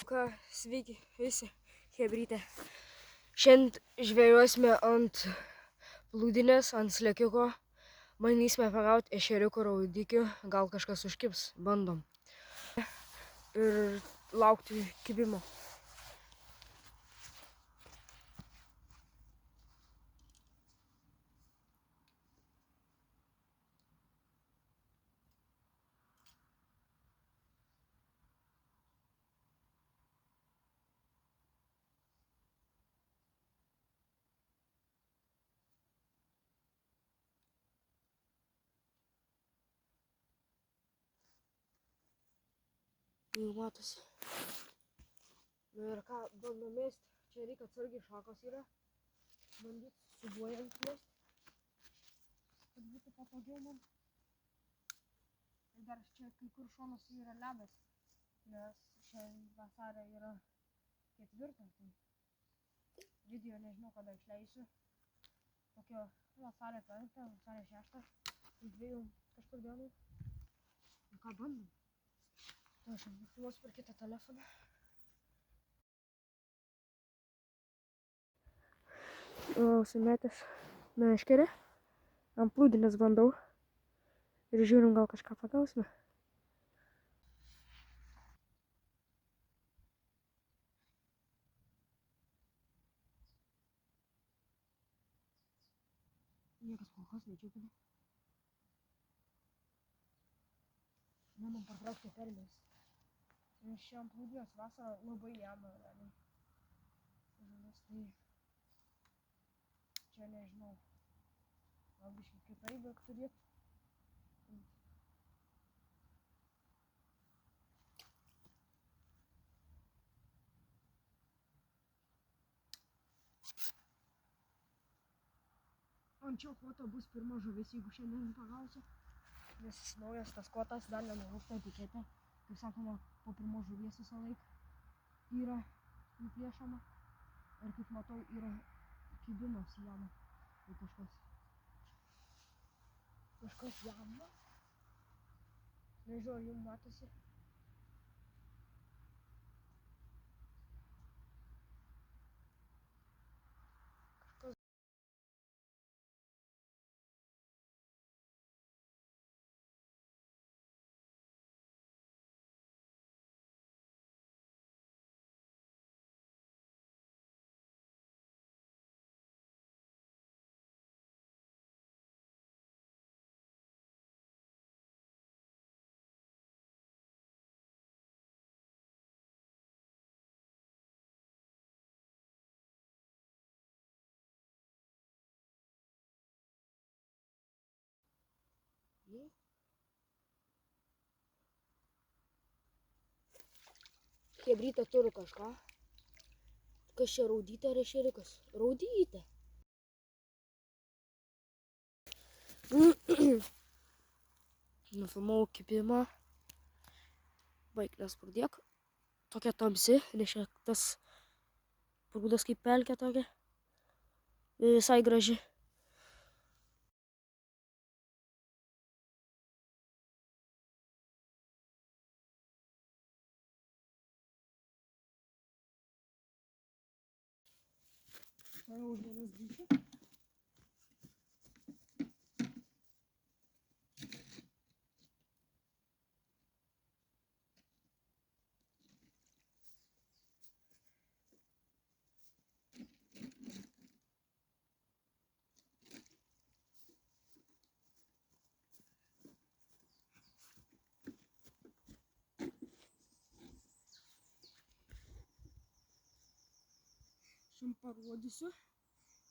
Sveiki visi, chebrytė. Šiandien žvejosime ant plūdinės, ant slėkiuko. Bandysime pagauti ešeriukų, raudikių, gal kažkas užkibs, bandom. Ir laukti kibimo. Jau matosi. Ir ką bandom mėsti, čia reikia atsargiai, šakos yra. Bandyti subuojant mėsti, kad būtų patogiau man. Ir dar čia kai kur šonas yra ledas, nes šiandien vasario yra 4, tai video nežinau kada išleisiu. Tokio vasario 5, vasario 6, tai 2 kažkur dienų. Ir ką bandom? Tai aš filmuosiu per kitą telefoną. Užsimetęs meškerę, ant plūdinės bandau ir žiūrim, gal kažką pagausime. Niekas kol kas nečiupina. Manom partraukti perlės. Nes čia ant plūdinės vasarą labai jama realiai. Žuvis, tai čia nežinau. Gal biškį kitaip reiktų dėti. Anksčiau kvoto bus pirma žuvis, jeigu šiandien pagausiu. Nes naujas tas kvotas dar nenulūžta etiketė. Kaip sakoma, po pirmos žuvies visą laiką yra nuplėšama. Ir kaip matau, yra kibimas į jamą. Tai kažkas jamą. Nežinau, jums matosi. Chebrytė turi kažką. Kas čia, raudytė ar ešeriukas? Raudytė. Nufilmavau kibimą. Baik, nespurdėk. Tokia tamsi, reiškia tas prūdas kaip pelkė tokia. Visai graži. Manau, vienas dydžiai. Jums parodysiu.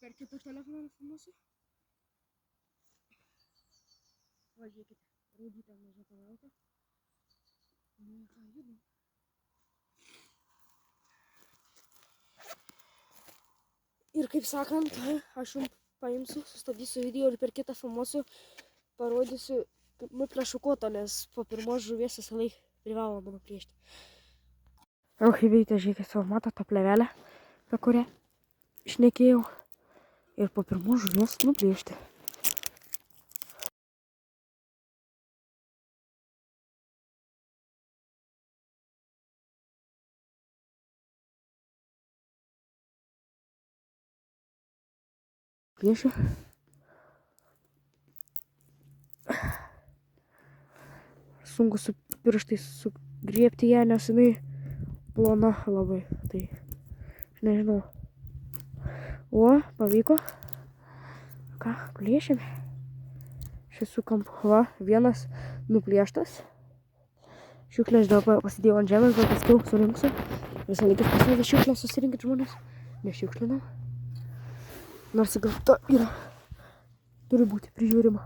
Per kitą telefoną filmuosiu. Va, žiūrėkite, raudytė maža pavelka. Nu, ką judam. Ir kaip sakant, aš jums paimsiu, sustabdysiu video ir per kitą filmuosiu, parodysiu, kaip nuplėšiu kotą, nes po pirmos žuvies visą laiką privaloma nuplėšti. Chebrytė, žiūrėkit, savo mato tą plevelę, apie kurią šnekėjau. Ir po pirmos žuvies nuplėšti. nuplėšiu. Sunku su pirštais sugriebti ją, nes jinai plona labai. Tai nežinau. O, pavyko. Ką, plėšėme. Šis kampu. Va, vienas nuplėštas. Šiukšlės dėl pasidėjau ant žemės, gal paskiau surinksiu. Visą laiką pasidėjau šiukšlės, susirinkit žmonės. Nešiukšlinam. Nors gamta yra. Turi būti prižiūrima.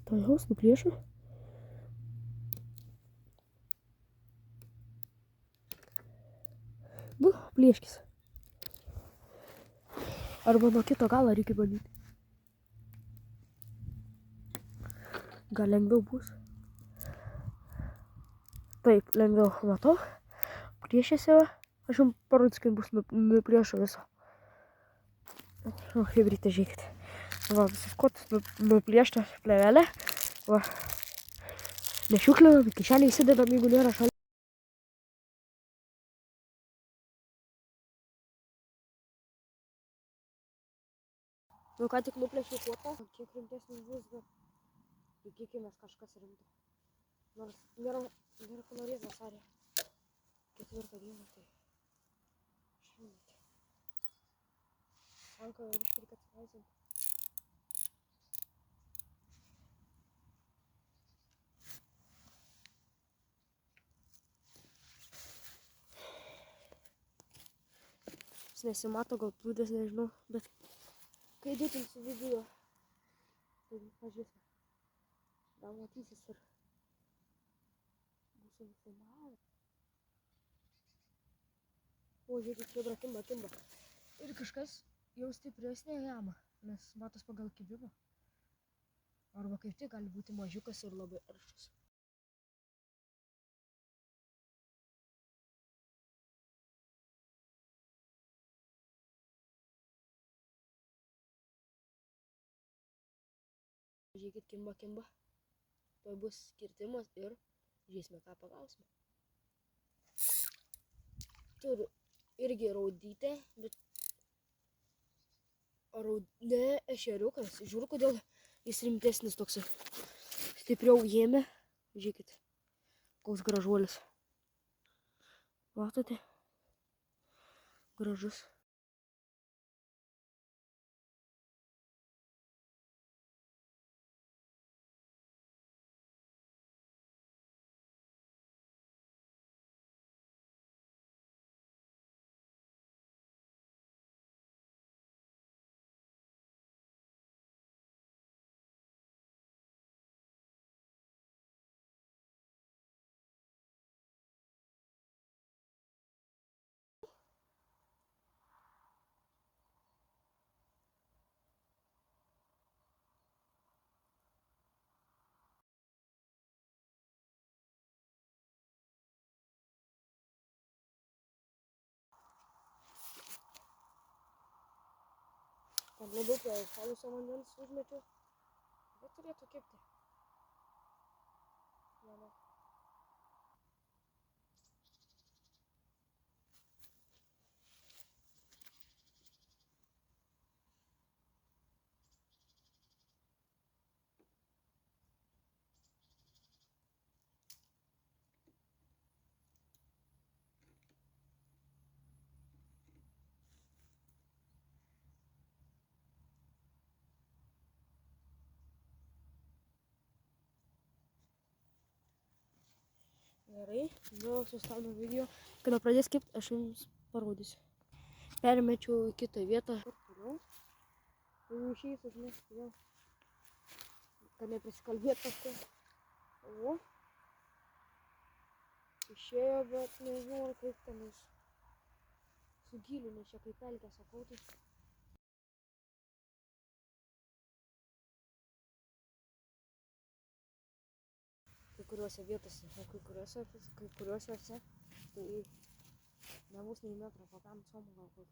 Tai jaus nuplėšiu. Nu, plėškis. Arba nuo kito galo reikia bandyti. Gal lengviau bus. Taip, lengviau matau. Plėšėsi va. Aš jums parodys, kaip bus nuplėšo visą. O, hebrytė, žiūrėkit. Va, visas kotas nuplėšta plevelė. Va. Nešiuklinam, kišenį įsidedam, jeigu nėra šalia. Nu, ką tik nuplėšiau kotą. Kiek rimtesnis bus, bet tikėkimės kažkas rimto. Nors nėra ko norėt vasarį. 4 dieną, tai šimtmetį. Ranką biškį reikia atsilaisint. Jis nesimato, gal plūdės, nežinau, bet kai dėtinsiu video, tai pažiūrėsim. Gal matysis ir būsiu nufilmavę. O, žiūrėkit, čia kimba. Ir kažkas jau stipresnė jama, nes matos pagal kibimą. Arba kaip tik gali būti mažiukas ir labai aršus. Žiūrėkit, kimba. Tai bus kirtimas ir žiūrėsime, ką pagausime. Turiu irgi raudytę, bet ne ešeriukas. Žiūriu, kodėl jis rimtesnis toksai. Stipriau ėmė. Žiūrėkit, koks gražuolis. Matote? Gražus. Ten labiau prie šalusio vandens užmečiau, bet turėtų kibti. Manau. Gerai, vėl sustabdom video. Kada pradės kibt, aš jums parodysiu. Permečiau į kitą vietą. Toliau. Jeigu išeis, užmesti vėl. Kad neprisikalbėt kažką. O. Išėjo, bet nežinau, ar kaip ten jis. Su gyliu, nes čia kaip pelkė, sakau, tai. Kai kuriuose vietose, o kai kuriuose tai nebus nei metro, kokiam comu gal kur.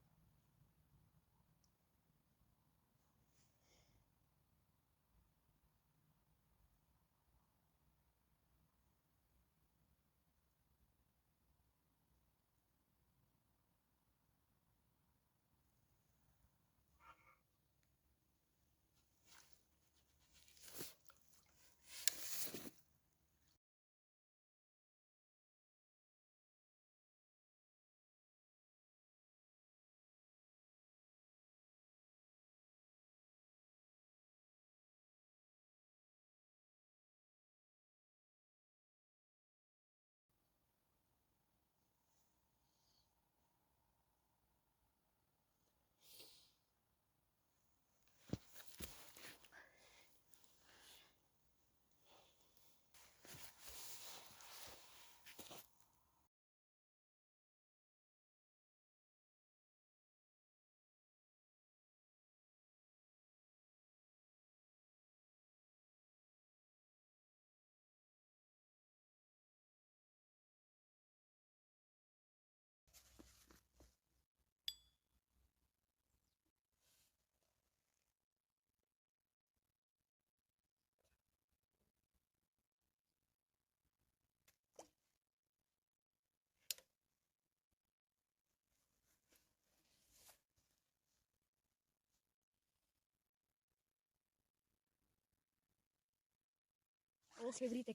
O, chebrytė,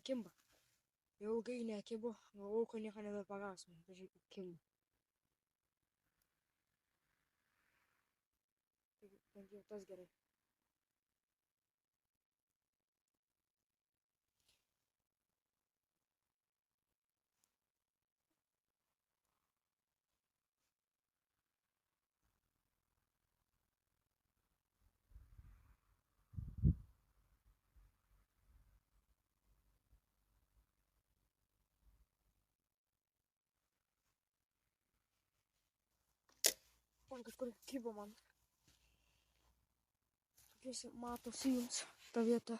kimba. Jau ilgai nekibo, galvojau, kad nieko nebepagausim. Pažiūrėk, kimba. Taigi, bent jau tas gerai. Man kažkur kibo man. Tokiuose matosi jums ta vieta.